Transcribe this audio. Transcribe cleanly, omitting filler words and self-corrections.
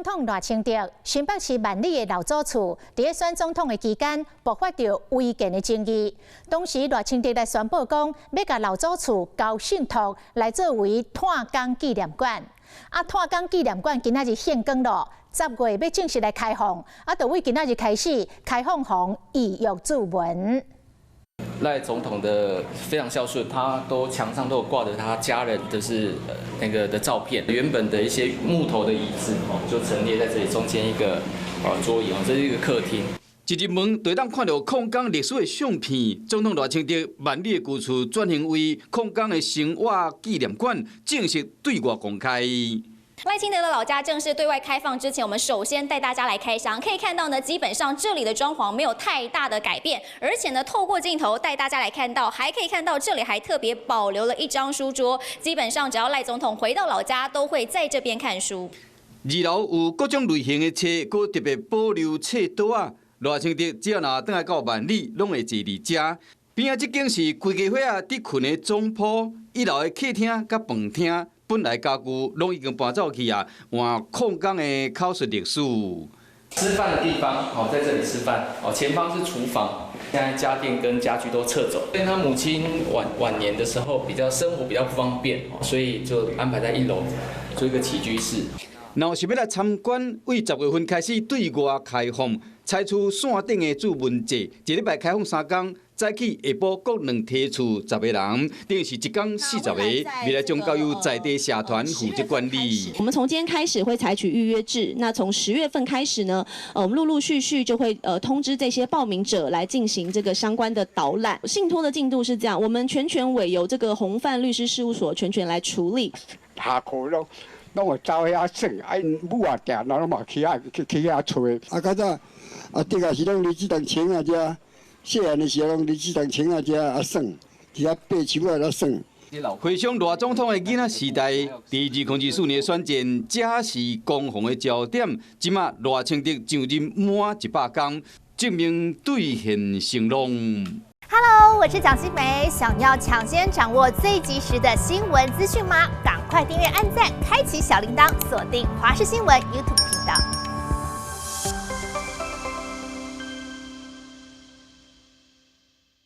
统赖清德新北市万里的老祖厝，在选总统的期间爆发着违建的争议。当时赖清德来宣布讲，要甲老祖厝交信托来作为炭工纪念馆。炭工纪念馆今仔日献光了，10月要正式来开放，就为今仔日开始开放红意欲注文。 赖总统的非常孝顺，他都墙上都有挂着他家人的那个的照片。原本的一些木头的椅子就陈列在这里，中间一个桌椅这是一个客厅。一入门就当看到矿工历史的相片。总统赖清德万里的旧厝转型为矿工的生活纪念馆，正式对外公开。 赖清德的老家正式对外开放之前，我们首先带大家来开箱。可以看到呢，基本上这里的装潢没有太大的改变，而且呢，透过镜头带大家来看到，还可以看到这里还特别保留了一张书桌。基本上只要赖总统回到老家，都会在这边看书。二楼有各种类型的册，佮特别保留册桌啊。赖清德只要若倒来到万里，拢会坐伫遮。边啊，这间是规家伙啊伫困的总铺，一楼的客厅佮饭厅。 本来家具拢已经搬走去啊，换矿工的口述历史。吃饭的地方在这里吃饭前方是厨房，现在家电跟家具都撤走。因为他母亲晚年的时候生活比较不方便，所以就安排在1楼做一个起居室。若是要来参观，为10月份开始对外开放，采取线顶的注文制，一礼拜开放3天。 早起下晡各2梯厝10个人，等于是1天40个。未来将交由在地社团负责管理。我们从今天开始会采取预约制，那从10月份开始呢，我们陆陆续续就会通知这些报名者来进行这个相关的导览。信托的进度是这样，我们全权委由这个宏范律师事务所全权来处理。下课咯，拢会走遐耍，母啊定，拢嘛去遐吹。较早这个是拢离子弹枪啊遮。 细汉的时候，离子弹枪啊，遮耍，伫遐爬树啊，咧耍。回想赖总统的囡仔时代，第2024年的选战，这是攻防的焦点。即马赖清德上任满100天，证明兑现承诺。Hello， 我是蒋欣梅。想要抢先掌握最及时的新闻资讯吗？赶快订阅、按赞、开启小铃铛，锁定华视新闻 YouTube 频道。